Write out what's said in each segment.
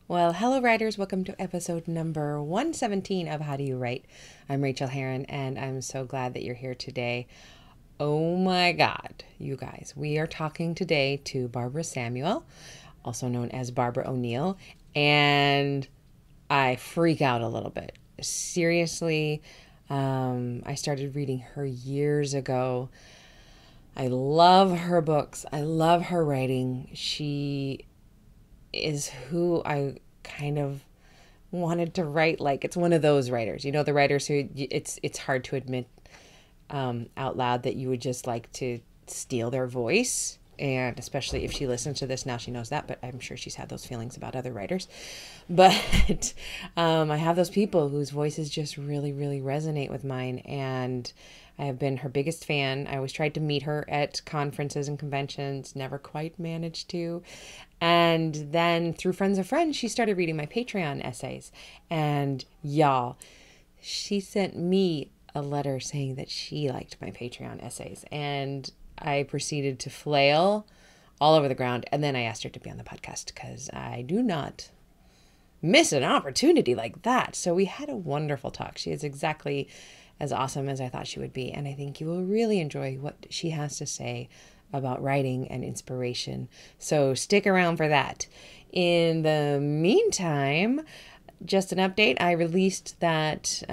Well, hello, writers. Welcome to episode number 117 of How Do You Write? I'm Rachael Herron, and I'm so glad that you're here today. Oh my God, you guys. We are talking today to Barbara Samuel, also known as Barbara O'Neill, and I freak out a little bit. Seriously, I started reading her years ago. I love her books. I love her writing. She is who I kind of wanted to write like. It's one of those writers, the writers who it's hard to admit out loud that you would just like to steal their voice. And especially if she listens to this now, she knows that, but I'm sure she's had those feelings about other writers. But I have those people whose voices just really, really resonate with mine. And I have been her biggest fan. I always tried to meet her at conferences and conventions, never quite managed to. And then through friends of friends, she started reading my Patreon essays. And y'all, she sent me a letter saying that she liked my Patreon essays. And I proceeded to flail all over the ground. And then I asked her to be on the podcast because I do not miss an opportunity like that. So we had a wonderful talk. She is exactly as awesome as I thought she would be. And I think you will really enjoy what she has to say about writing and inspiration. So stick around for that. In the meantime, just an update. I released that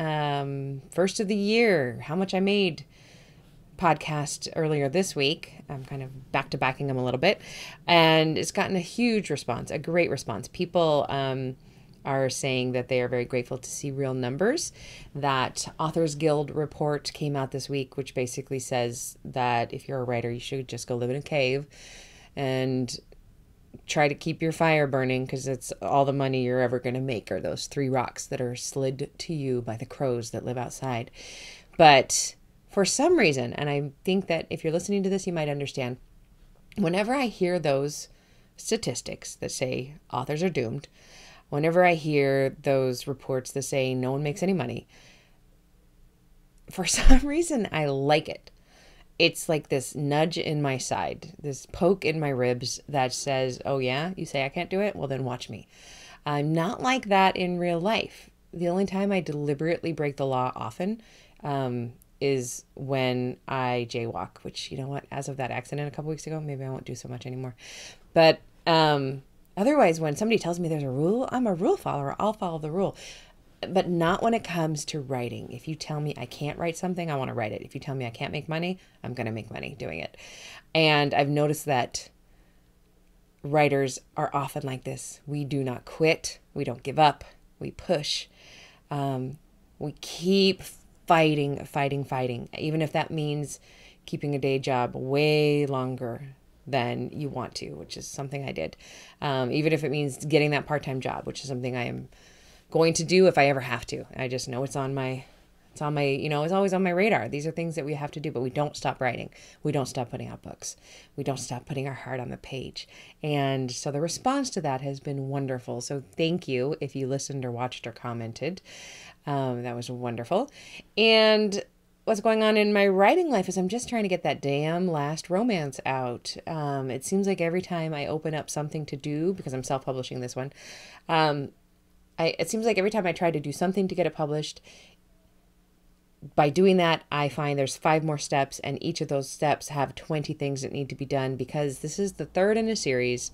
first of the year, How Much I Made podcast earlier this week. I'm kind of back-to-backing them a little bit. And it's gotten a huge response, a great response. People are saying that they are very grateful to see real numbers. That Authors Guild report came out this week, which basically says that if you're a writer, you should just go live in a cave and try to keep your fire burning, because it's all the money you're ever going to make are those 3 rocks that are slid to you by the crows that live outside. But for some reason, and I think that if you're listening to this, you might understand, whenever I hear those statistics that say authors are doomed, whenever I hear those reports that say no one makes any money, for some reason, I like it. It's like this nudge in my side, this poke in my ribs that says, oh yeah, you say I can't do it? Well, then watch me. I'm not like that in real life. The only time I deliberately break the law often is when I jaywalk, which, you know what, as of that accident a couple weeks ago, maybe I won't do so much anymore. But otherwise, when somebody tells me there's a rule, I'm a rule follower. I'll follow the rule. But not when it comes to writing. If you tell me I can't write something, I want to write it. If you tell me I can't make money, I'm going to make money doing it. And I've noticed that writers are often like this. We do not quit. We don't give up. We push. We keep fighting, even if that means keeping a day job way longer than you want to, which is something I did. Even if it means getting that part-time job, which is something I am going to do if I ever have to. I just know it's always on my radar. These are things that we have to do, but we don't stop writing. We don't stop putting out books. We don't stop putting our heart on the page. And so the response to that has been wonderful. So thank you if you listened or watched or commented. That was wonderful. And what's going on in my writing life is I'm just trying to get that damn last romance out. It seems like every time I open up something to do, because I'm self-publishing this one, it seems like every time I try to do something to get it published, by doing that, I find there's 5 more steps, and each of those steps have 20 things that need to be done, because this is the 3rd in a series.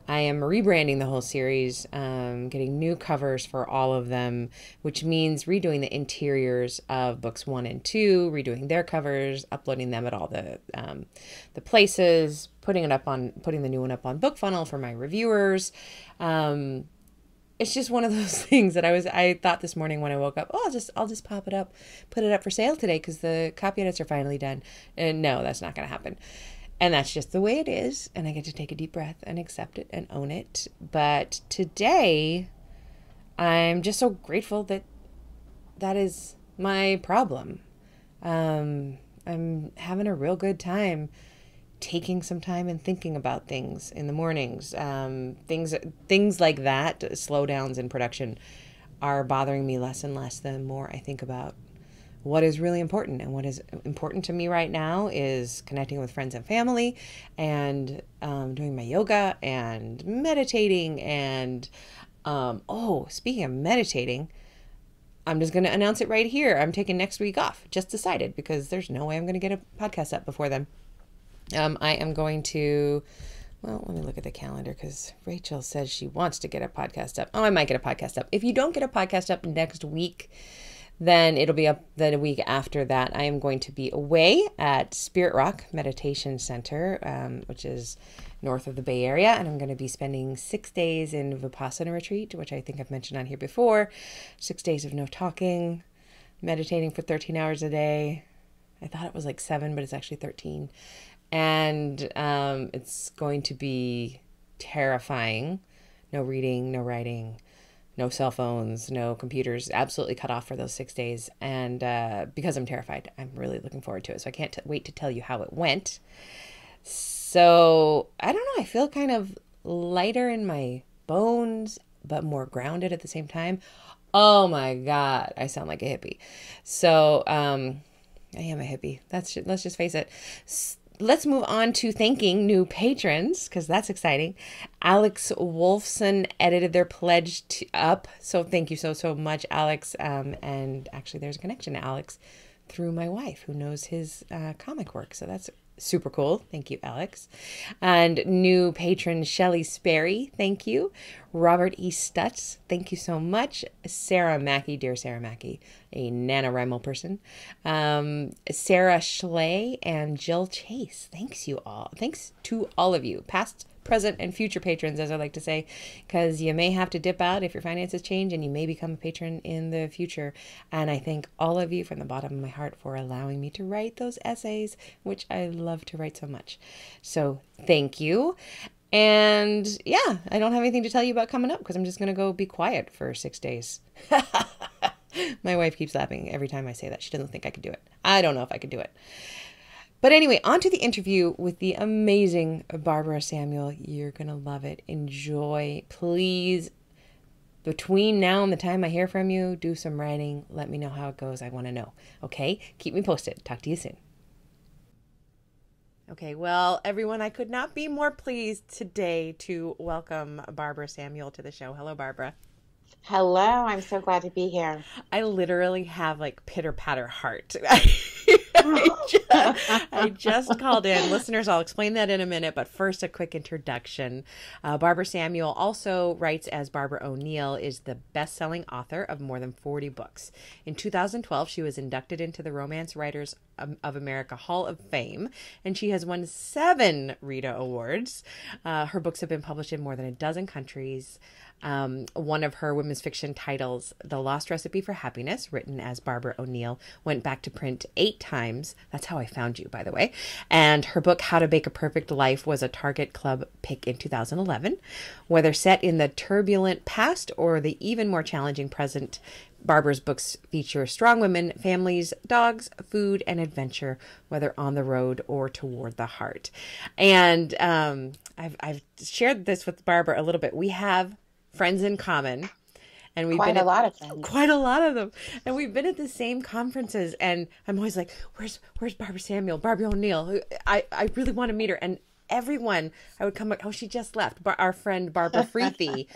I am rebranding the whole series, getting new covers for all of them, which means redoing the interiors of books 1 and 2, redoing their covers, uploading them at all the places, putting the new one up on BookFunnel for my reviewers. It's just one of those things that I thought this morning when I woke up, oh, I'll just pop it up, put it up for sale today because the copy edits are finally done. And no, that's not going to happen. And that's just the way it is. And I get to take a deep breath and accept it and own it. But today, I'm just so grateful that that is my problem. I'm having a real good time taking some time and thinking about things in the mornings. Things like that, slowdowns in production, are bothering me less and less the more I think about what is really important. And what is important to me right now is connecting with friends and family, and doing my yoga and meditating and Oh, speaking of meditating, I'm just going to announce it right here. I'm taking next week off. Just decided, because there's no way I'm going to get a podcast up before then. I am going to, well, let me look at the calendar, because Rachel says she wants to get a podcast up. Oh, I might get a podcast up. If you don't get a podcast up next week, then it'll be up the week after that. I am going to be away at Spirit Rock Meditation Center, which is north of the Bay Area. And I'm going to be spending 6 days in Vipassana retreat, which I think I've mentioned on here before. 6 days of no talking, meditating for 13 hours a day. I thought it was like 7, but it's actually 13. And it's going to be terrifying. No reading, no writing, no cell phones, no computers, absolutely cut off for those 6 days. And because I'm terrified, I'm really looking forward to it. So I can't wait to tell you how it went. So I don't know, I feel kind of lighter in my bones, but more grounded at the same time. Oh my God, I sound like a hippie. So I am a hippie. Let's just face it. Let's move on to thanking new patrons, because that's exciting. Alex Wolfson edited their pledge up. So thank you so much, Alex. And actually, there's a connection to Alex through my wife, who knows his comic work. So that's super cool. Thank you, Alex. And new patron Shelly Sperry, thank you. Robert E. Stutz, thank you so much. Sarah Mackey, dear Sarah Mackey, a NaNoWriMo person. Sarah Schley and Jill Chase, thanks you all. Thanks to all of you, past, present, and future patrons, as I like to say, because you may have to dip out if your finances change, and you may become a patron in the future. And I thank all of you from the bottom of my heart for allowing me to write those essays, which I love to write so much. So thank you. And yeah, I don't have anything to tell you about coming up, because I'm just going to go be quiet for 6 days. My wife keeps laughing every time I say that. She doesn't think I could do it. I don't know if I could do it. But anyway, on to the interview with the amazing Barbara Samuel. You're going to love it. Enjoy. Please, between now and the time I hear from you, do some writing. Let me know how it goes. I want to know. Okay? Keep me posted. Talk to you soon. Okay, well, everyone, I could not be more pleased today to welcome Barbara Samuel to the show. Hello, Barbara. Hello, I'm so glad to be here. I literally have like pitter patter heart. I just called in. Listeners, I'll explain that in a minute, but first a quick introduction. Barbara Samuel also writes as Barbara O'Neill, is the best-selling author of more than 40 books. In 2012, she was inducted into the Romance Writers of America Hall of Fame, and she has won 7 RITA awards. Her books have been published in more than a dozen countries. One of her women's fiction titles, The Lost Recipe for Happiness, written as Barbara O'Neill, went back to print 8 times. That's how I found you, by the way. And her book, How to Bake a Perfect Life, was a Target Club pick in 2011. Whether set in the turbulent past or the even more challenging present, Barbara's books feature strong women, families, dogs, food, and adventure, whether on the road or toward the heart. And I've shared this with Barbara a little bit. We have friends in common, and we've been a lot of friends. Quite a lot of them, and we've been at the same conferences. And I'm always like, "Where's Barbara Samuel, Barbara O'Neill? I really want to meet her." And everyone, I would come like, "Oh, she just left." Our friend Barbara Freethy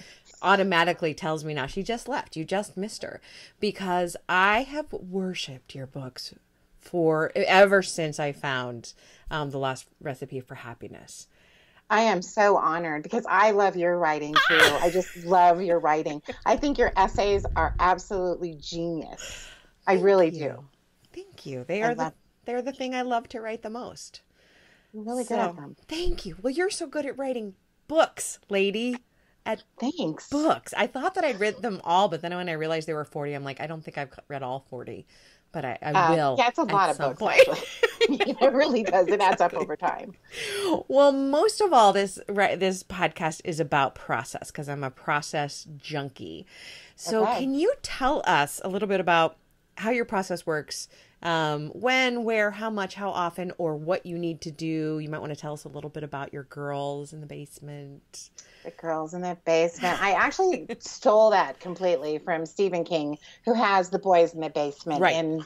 automatically tells me now, "She just left. You just missed her," because I have worshipped your books ever since I found The Lost Recipe for Happiness. I am so honored because I love your writing too. I just love your writing. I think your essays are absolutely genius. I really do. Thank you. They're the thing I love to write the most. You're really good at them. Thank you. Well, you're so good at writing books, lady. Thanks. Books. I thought that I'd read them all, but then when I realized there were 40, I'm like, I don't think I've read all 40. But I will. Yeah, it's a lot of books. It really does. It adds up over time. Well, most of all, this podcast is about process, because I'm a process junkie. So Can you tell us a little bit about how your process works? When, where, how much, how often, or what you need to do? You might want to tell us a little bit about your girls in the basement. The girls in the basement. I actually stole that completely from Stephen King, who has the boys in the basement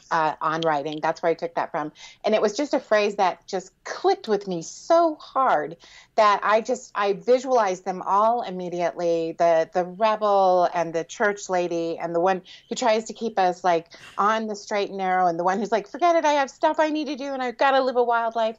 on writing. That's where I took that from. And it was just a phrase that just clicked with me so hard that I visualized them all immediately. The rebel and the church lady and the one who tries to keep us like on the straight and narrow, and the one who's like, forget it, I have stuff I need to do and I've got to live a wild life.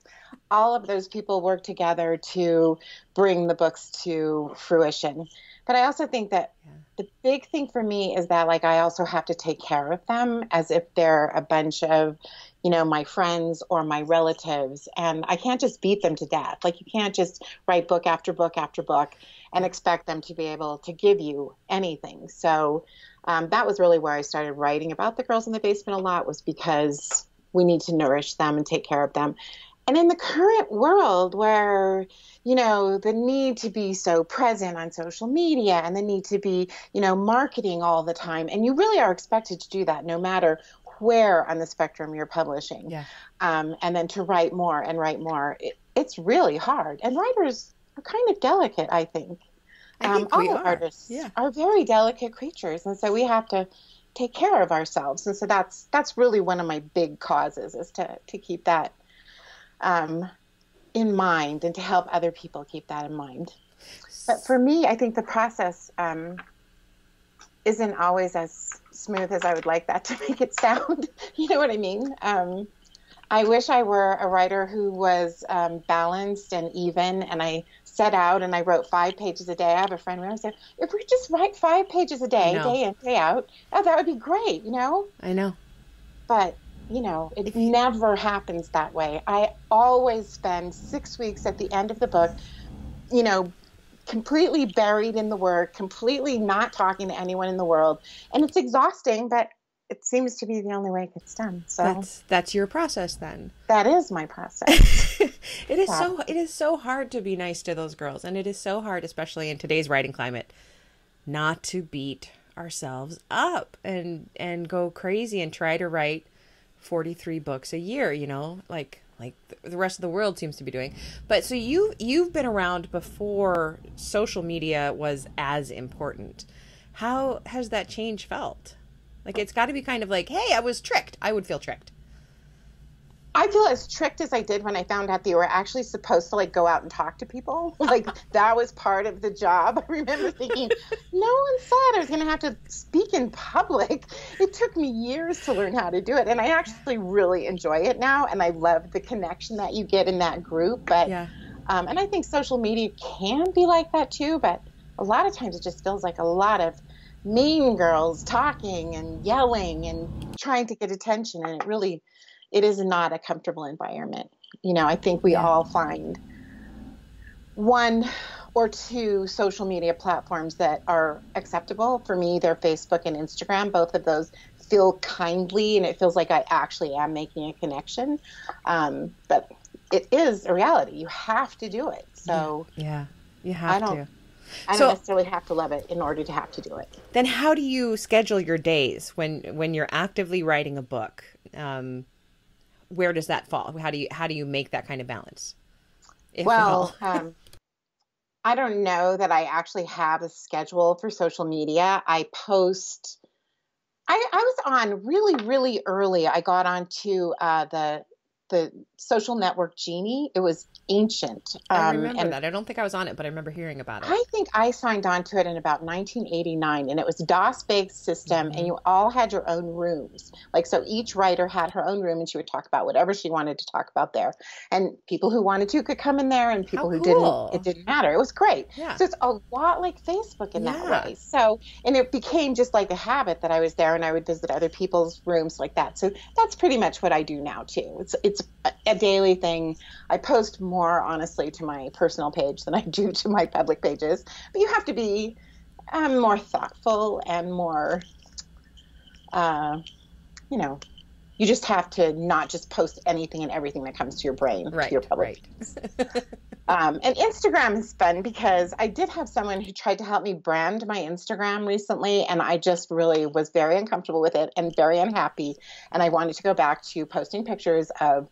All of those people work together to bring the books to fruition. But I also think that the big thing for me is that like I also have to take care of them as if they're a bunch of, my friends or my relatives, and I can't just beat them to death. Like you can't just write book after book after book and expect them to be able to give you anything. So that was really where I started writing about the girls in the basement a lot, was because we need to nourish them and take care of them. And in the current world where, the need to be so present on social media and the need to be, marketing all the time, and you really are expected to do that no matter where on the spectrum you're publishing. Yeah. And then to write more and write more, it's really hard. And writers are kind of delicate, I think. I think all artists are very delicate creatures. And so we have to take care of ourselves. And so that's really one of my big causes, is to keep that in mind and to help other people keep that in mind. But for me, I think the process isn't always as smooth as I would like that to make it sound. You know what I mean? I wish I were a writer who was balanced and even, and I set out and I wrote 5 pages a day. I have a friend who said, if we just write 5 pages a day, day in, day out, that would be great, I know. But it never happens that way. I always spend 6 weeks at the end of the book, completely buried in the work, completely not talking to anyone in the world. And it's exhausting, but it seems to be the only way it gets done. So that's your process then. That is my process. It is so hard to be nice to those girls. And it is so hard, especially in today's writing climate, not to beat ourselves up and go crazy and try to write 43 books a year, like the rest of the world seems to be doing. But so you've been around before social media was as important. How has that change felt? Like, it's got to be kind of like, hey, I was tricked. I would feel tricked. I feel as tricked as I did when I found out that you were actually supposed to like go out and talk to people. Like that was part of the job. I remember thinking, no one said I was going to have to speak in public. It took me years to learn how to do it. And I actually really enjoy it now. And I love the connection that you get in that group. But, and I think social media can be like that too. But a lot of times it just feels like a lot of mean girls talking and yelling and trying to get attention. And it is not a comfortable environment. I think we all find 1 or 2 social media platforms that are acceptable. For me, they're Facebook and Instagram. Both of those feel kindly, and it feels like I actually am making a connection. But it is a reality. You have to do it. So you have to. I don't necessarily have to love it in order to have to do it. Then how do you schedule your days when you're actively writing a book? Where does that fall? How do you make that kind of balance? I don't know that I actually have a schedule for social media. I post. I was on really, really early. I got onto the social network Genie. It was ancient. I remember that. I don't think I was on it, but I remember hearing about it. I think I signed on to it in about 1989, and it was a DOS-based system, and you all had your own rooms. Like, so each writer had her own room, and she would talk about whatever she wanted to talk about there. And people who wanted to could come in there, and people who didn't, it didn't matter. It was great. Yeah. So it's a lot like Facebook in that way. So, and it became just like a habit that I was there, and I would visit other people's rooms like that. So that's pretty much what I do now, too. It's a daily thing. I post more, honestly, to my personal page than I do to my public pages. But you have to be more thoughtful and more, you just have to not just post anything and everything that comes to your brain, to your public. Right. And Instagram is fun because I did have someone who tried to help me brand my Instagram recently, and I just really was very uncomfortable with it and very unhappy. And I wanted to go back to posting pictures of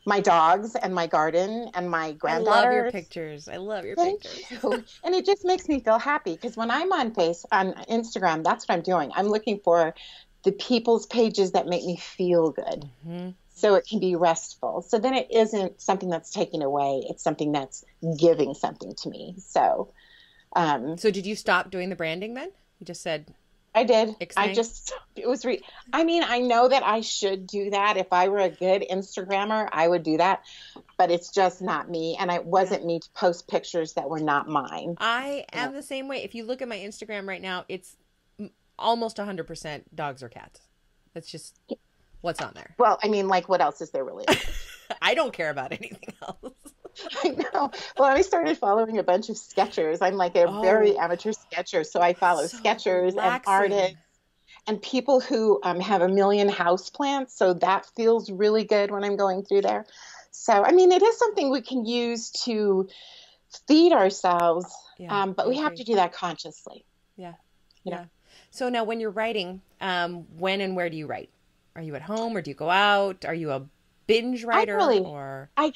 my dogs and my garden and my granddaughter. I love your pictures. Thank you. And it just makes me feel happy because when I'm on Instagram, that's what I'm doing. I'm looking for the people's pages that make me feel good. Mm-hmm. so it can be restful. So then it isn't something that's taken away. It's something that's giving something to me. So, So did you stop doing the branding then? You just said I did. ixnay? I mean, I know that I should do that. If I were a good Instagrammer, I would do that, but it's just not me. And it wasn't me to post pictures that were not mine. I am the same way. If you look at my Instagram right now, it's almost 100% dogs or cats. That's just what's on there. Well, I mean, like, what else is there really? I don't care about anything else. I know. Well, I started following a bunch of sketchers. I'm like a very amateur sketcher. So I follow sketchers and artists and people who have a million house plants. So that feels really good when I'm going through there. So, I mean, it is something we can use to feed ourselves, but we have to do that consciously. Yeah. Yeah. So now when you're writing, when and where do you write? Are you at home or do you go out? Are you a binge writer? I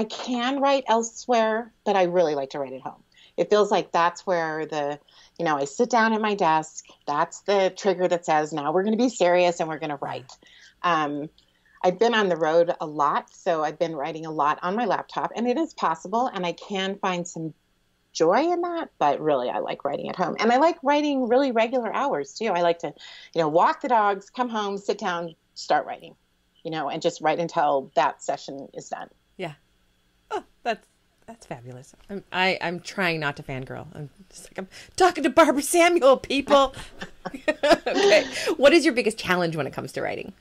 can write elsewhere, but I really like to write at home. It feels like that's where I sit down at my desk. That's the trigger that says, now we're going to be serious and we're going to write. I've been on the road a lot, so I've been writing a lot on my laptop, and it is possible, and I can find some joy in that, but really I like writing at home. And I like writing really regular hours too. I like to, walk the dogs, come home, sit down, start writing. And just write until that session is done. Yeah. Oh, that's fabulous. I'm trying not to fangirl. I'm talking to Barbara Samuel, people. Okay. What is your biggest challenge when it comes to writing?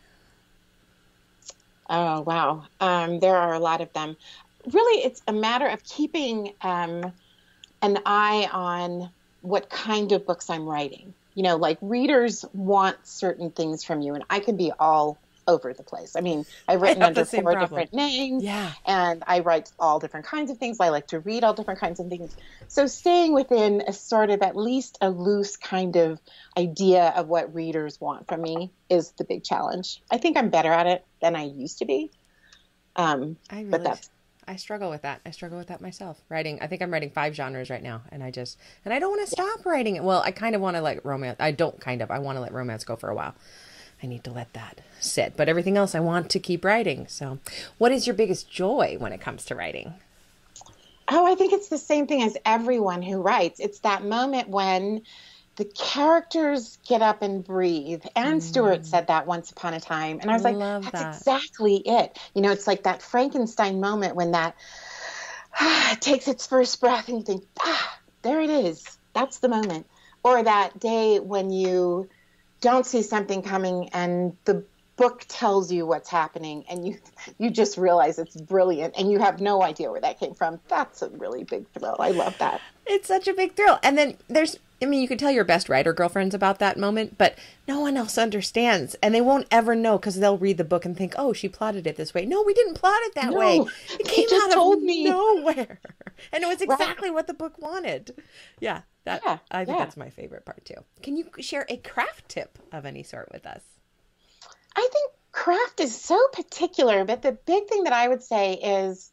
Oh, wow. There are a lot of them. Really, it's a matter of keeping an eye on what kind of books I'm writing. Like readers want certain things from you, and I can be all over the place. I mean, I've written under 4 different names, and I write all different kinds of things. I like to read all different kinds of things. So staying within a sort of at least a loose kind of idea of what readers want from me is the big challenge. I think I'm better at it than I used to be. I struggle with that. I struggle with that myself. Writing, I think I'm writing 5 genres right now, and I don't want to stop writing it. Well, I kind of want to let romance. I want to let romance go for a while. I need to let that sit. But everything else I want to keep writing. So what is your biggest joy when it comes to writing? Oh, I think it's the same thing as everyone who writes. It's that moment when the characters get up and breathe. Anne Stewart said that once upon a time. And I was that's exactly it. It's like that Frankenstein moment when that takes its first breath and you think, there it is. That's the moment. Or that day when you don't see something coming and the book tells you what's happening and you just realize it's brilliant and you have no idea where that came from. That's a really big thrill. I love that. It's such a big thrill. And then you can tell your best writer girlfriends about that moment, but no one else understands and they won't ever know because they'll read the book and think, oh, she plotted it this way. No, we didn't plot it that way. It came out of nowhere. And it was exactly what the book wanted. Yeah. I think that's my favorite part too. Can you share a craft tip of any sort with us? I think craft is so particular, but the big thing that I would say is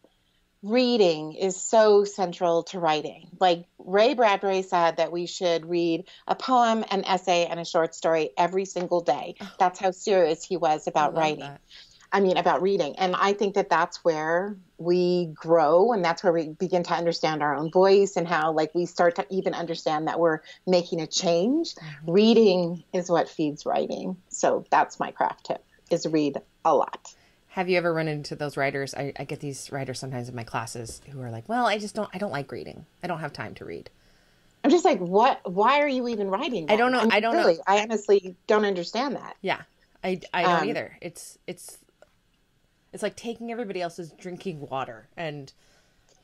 reading is so central to writing. Like Ray Bradbury said that we should read a poem, an essay, and a short story every single day. That's how serious he was about writing. About reading. And I think that that's where we grow and that's where we begin to understand our own voice and how we start to even understand that we're making a change. Mm-hmm. Reading is what feeds writing. So that's my craft tip, is read a lot. Have you ever run into those writers? I get these writers sometimes in my classes who are like, well, I don't like reading. I don't have time to read. I'm just like, what? Why are you even writing that? I don't know. I don't know. I honestly don't understand that. Yeah, I don't either. It's like taking everybody else's drinking water, and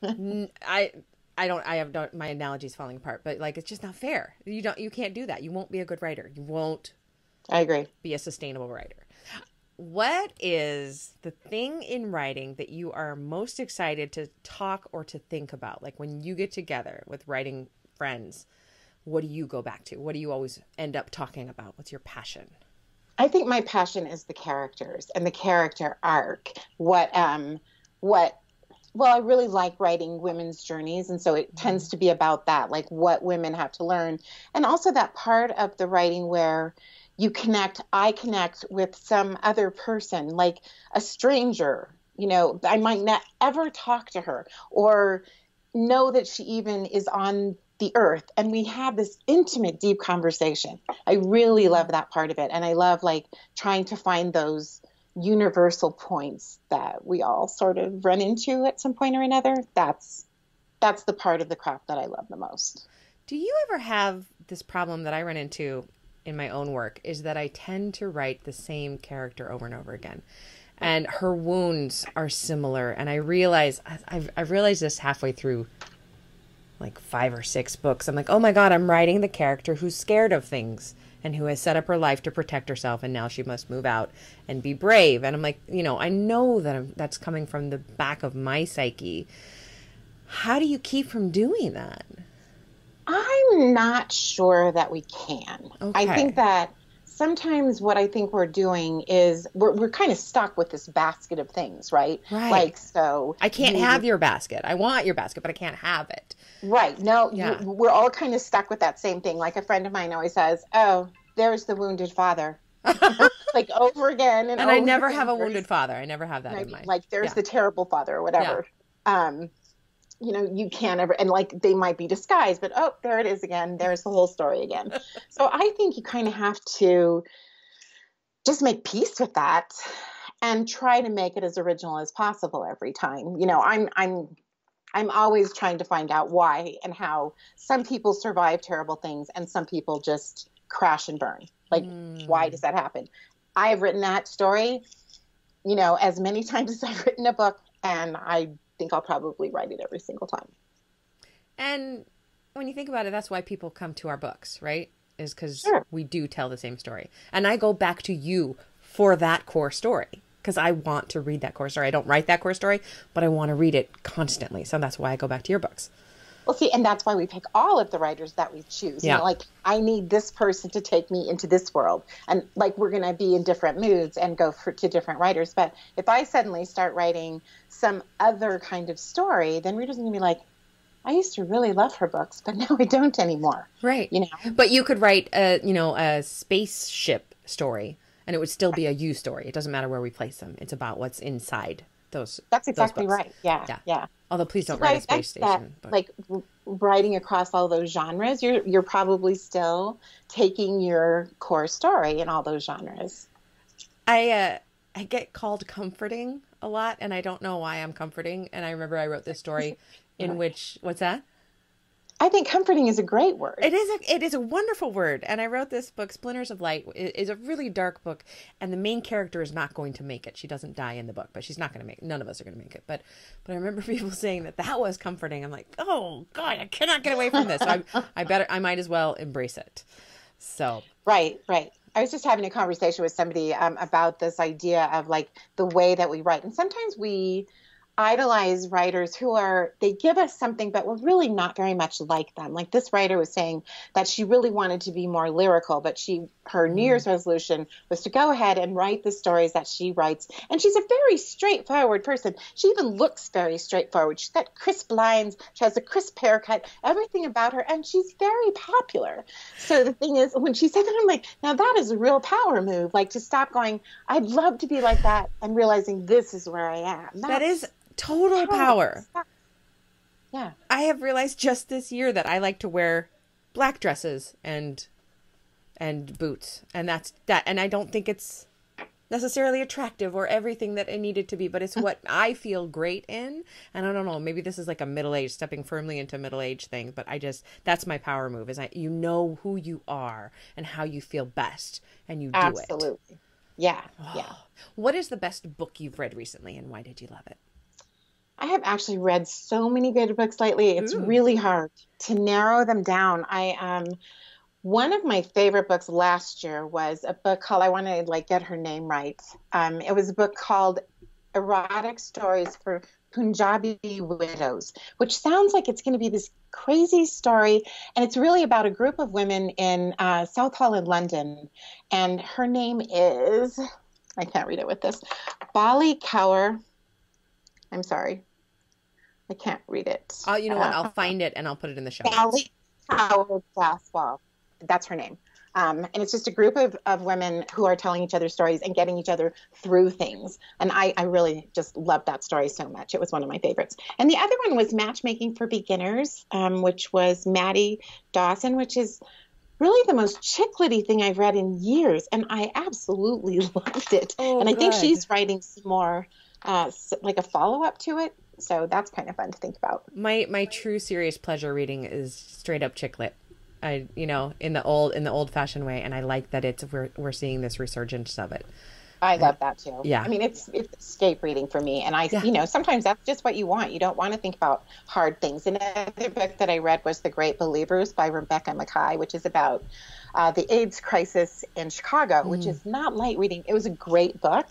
my analogy's falling apart, but it's just not fair. You can't do that. You won't be a good writer. You won't. I agree. Be a sustainable writer. What is the thing in writing that you are most excited to talk or to think about? Like when you get together with writing friends, what do you go back to? What do you always end up talking about? What's your passion? I think my passion is the characters and the character arc. I really like writing women's journeys. And so it tends to be about that, like what women have to learn. And also that part of the writing where I connect with some other person, like a stranger, I might not ever talk to her or know that she even is on the earth. And we have this intimate, deep conversation. I really love that part of it. And I love like trying to find those universal points that we all sort of run into at some point or another. That's the part of the craft that I love the most. Do you ever have this problem that I run into in my own work, is that I tend to write the same character over and over again, and her wounds are similar. And I realize, I've realized this halfway through like 5 or 6 books. I'm like, oh my God, I'm writing the character who's scared of things and who has set up her life to protect herself, and now she must move out and be brave. And I'm like, I know that that's coming from the back of my psyche. How do you keep from doing that? I'm not sure that we can. Okay. I think that sometimes what I think we're doing is we're kind of stuck with this basket of things, right? Right. Like, so I can't have your basket. I want your basket, but I can't have it. Right. No, Yeah. we're all kind of stuck with that same thing. Like a friend of mine always says, oh, there's the wounded father. Like over again. And I never have a wounded father. I never have that in mind. Like there's the terrible father or whatever. Yeah. You can't ever, and like they might be disguised, but oh, there it is again. There's the whole story again. So I think you kind of have to just make peace with that and try to make it as original as possible every time. I'm always trying to find out why and how some people survive terrible things and some people just crash and burn. Like, why does that happen? I have written that story, as many times as I've written a book, and I think I'll probably write it every single time. And when you think about it, that's why people come to our books, right? Is because we do tell the same story. And I go back to you for that core story because I want to read that core story. I don't write that core story, but I want to read it constantly. So that's why I go back to your books. Well, see, and that's why we pick all of the writers that we choose. Yeah. Like, I need this person to take me into this world. And like, we're going to be in different moods and go to different writers. But if I suddenly start writing some other kind of story, then readers are going to be like, I used to really love her books, but now I don't anymore. Right. But you could write a spaceship story and it would still be a you story. It doesn't matter where we place them. It's about what's inside those. That's exactly those right. Yeah. Although please don't write a space station. But like writing across all those genres, you're probably still taking your core story in all those genres. I get called comforting a lot, and I don't know why I'm comforting. And I remember I wrote this story in which, what's that? I think comforting is a great word. It is a wonderful word. And I wrote this book, Splinters of Light. It is a really dark book, and the main character is not going to make it. She doesn't die in the book, but she's not going to make it. None of us are going to make it. But I remember people saying that was comforting. I'm like, oh God, I cannot get away from this. So I might as well embrace it. So right. I was just having a conversation with somebody about this idea of like the way that we write, and sometimes we idolize writers they give us something, but we're really not very much like them. Like this writer was saying that she really wanted to be more lyrical, but her New Year's resolution was to go ahead and write the stories that she writes. And she's a very straightforward person. She even looks very straightforward. She's got crisp lines. She has a crisp haircut, everything about her. And she's very popular. So the thing is, when she said that, I'm like, now that is a real power move. Like to stop going, I'd love to be like that, and realizing this is where I am. That is total power. Yeah. I have realized just this year that I like to wear black dresses and boots, and that's that. And I don't think it's necessarily attractive or everything that it needed to be, but it's what I feel great in. And I don't know, maybe this is like a stepping firmly into middle-age thing, but that's my power move is you know who you are and how you feel best, and you do it. Absolutely. Yeah. Yeah. What is the best book you've read recently, and why did you love it? I have actually read so many good books lately. It's really hard to narrow them down. One of my favorite books last year was a book called, I want to get her name right. It was a book called Erotic Stories for Punjabi Widows, which sounds like it's going to be this crazy story. And it's really about a group of women in Southall in London. And her name is, I can't read it with this, Bali Kaur. I'm sorry. I can't read it. You know what? I'll find it and I'll put it in the show notes. Bali Kaur Jaswal. That's her name. And it's just a group of women who are telling each other stories and getting each other through things. And I really just loved that story so much. It was one of my favorites. And the other one was Matchmaking for Beginners, which was Maddie Dawson, which is really the most chick-lit-y thing I've read in years. And I absolutely loved it. Oh, and I think good. she's writing some more, like a follow-up to it. So that's kind of fun to think about. My true serious pleasure reading is straight up chick lit. In the old fashioned way, and I like that we're seeing this resurgence of it. I love that too. Yeah. I mean, it's escape reading for me. And sometimes that's just what you want. You don't want to think about hard things. Another book that I read was The Great Believers by Rebecca Makkai, which is about the AIDS crisis in Chicago, which is not light reading. It was a great book,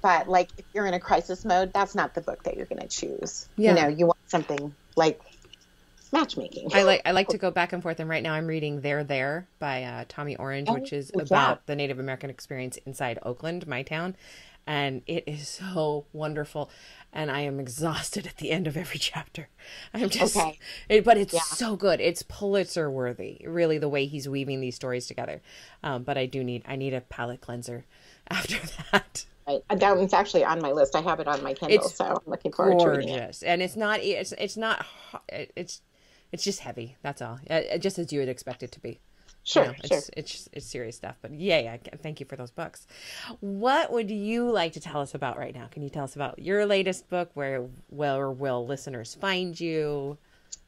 but like if you're in a crisis mode, that's not the book that you're going to choose. Yeah. You want something like matchmaking. I like to go back and forth, and right now I'm reading They're There by Tommy Orange, which is about the Native American experience inside Oakland, my town, and it is so wonderful. And I am exhausted at the end of every chapter. I'm just, but it's so good. It's Pulitzer worthy, really, the way he's weaving these stories together. But I need a palate cleanser after that. Right. That one's actually on my list. I have it on my Kindle, so I'm looking forward to reading it. And it's just heavy. That's all. Just as you would expect it to be. Sure, It's serious stuff. But I thank you for those books. What would you like to tell us about right now? Can you tell us about your latest book? Where will listeners find you?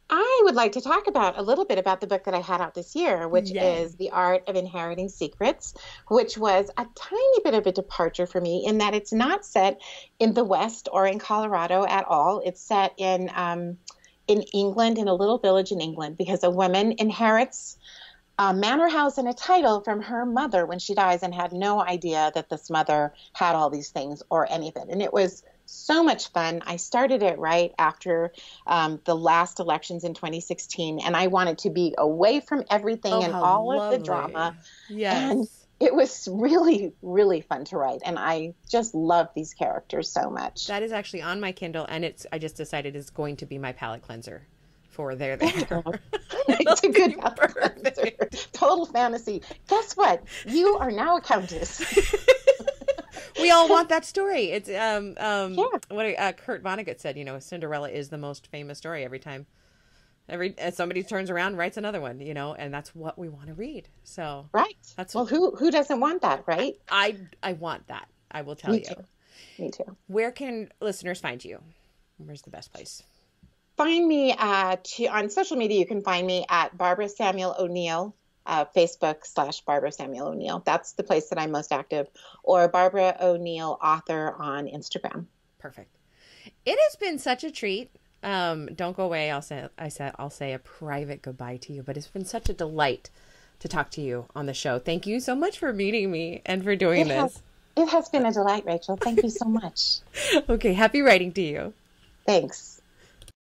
I would like to talk about a little bit about the book that I had out this year, which is The Art of Inheriting Secrets, which was a tiny bit of a departure for me in that it's not set in the West or in Colorado at all. It's set in England, in a little village in England, because a woman inherits a manor house and a title from her mother when she dies and had no idea that this mother had all these things or any of it. And it was so much fun. I started it right after the last elections in 2016, and I wanted to be away from everything and all of the drama. Yes. And it was really, really fun to write, and I just love these characters so much. That is actually on my Kindle, and I just decided it's going to be my palate cleanser for There There. It's a good palate cleanser. Total fantasy. Guess what? You are now a countess. We all want that story. It's what Kurt Vonnegut said. Cinderella is the most famous story every time. Somebody turns around, writes another one, and that's what we want to read. So who doesn't want that, right? I want that. I will tell you. Me too. Where can listeners find you? Where's the best place? Find me on social media. You can find me at Barbara Samuel O'Neill, Facebook/Barbara Samuel O'Neill. That's the place that I'm most active, or Barbara O'Neill Author on Instagram. Perfect. It has been such a treat. Don't go away. I'll say a private goodbye to you, but it's been such a delight to talk to you on the show. Thank you so much for meeting me and for doing this. It has been a delight, Rachel. Thank you so much. Okay. Happy writing to you. Thanks.